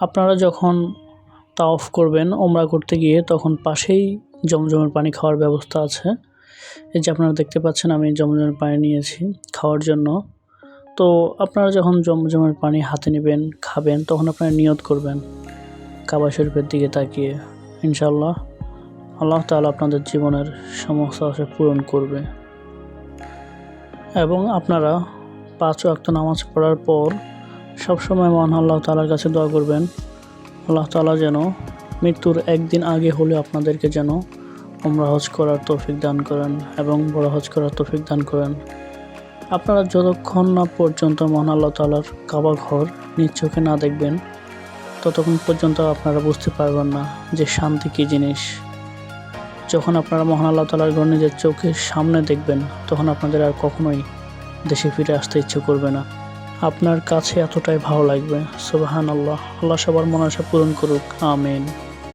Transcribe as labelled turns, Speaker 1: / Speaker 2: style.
Speaker 1: আপনারা যখন তাওয়াফ করবেন ওমরা করতে গিয়ে, তখন পাশেই জমজমের পানি খাওয়ার ব্যবস্থা আছে। এই যে আপনারা দেখতে পাচ্ছেন আমি জমজমের পানি নিয়েছি খাওয়ার জন্য। তো আপনারা যখন জমজমের পানি হাতে নেবেন খাবেন, তখন আপনারা নিয়ত করবেন কাবা শরীফের দিকে তাকিয়ে। ইনশাআল্লাহ আল্লাহ তাআলা আপনাদের জীবনের সমস্ত আশা পূরণ করবে। এবং আপনারা 5 ওয়াক্ত নামাজ পড়ার পর সবসময় মহান আল্লাহ তাআলার কাছে দোয়া করবেন, আল্লাহ তাআলা যেন মৃত্যুর একদিন আগে হলে আপনাদেরকে যেন উমরা হজ করার তৌফিক দান করেন এবং বড় হজ করার তৌফিক দান করেন। আপনারা যতক্ষণ না পর্যন্ত মহান আল্লাহ তাআলার কাবা ঘর নিজ চোখে না দেখবেন, ততক্ষণ পর্যন্ত আপনারা বুঝতে পারবেন না যে শান্তি কী জিনিস। যখন আপনারা মহান আল্লাহ তাআলার ঘর নিজের চোখের সামনে দেখবেন, তখন আপনাদের আর কখনোই দেশে ফিরে আসতে ইচ্ছে করবে না। আপনার কাছে এতটাই ভালো লাগবে। সুবহানাল্লাহ। আল্লাহ সবার মনের আশা পূরণ করুক। আমিন।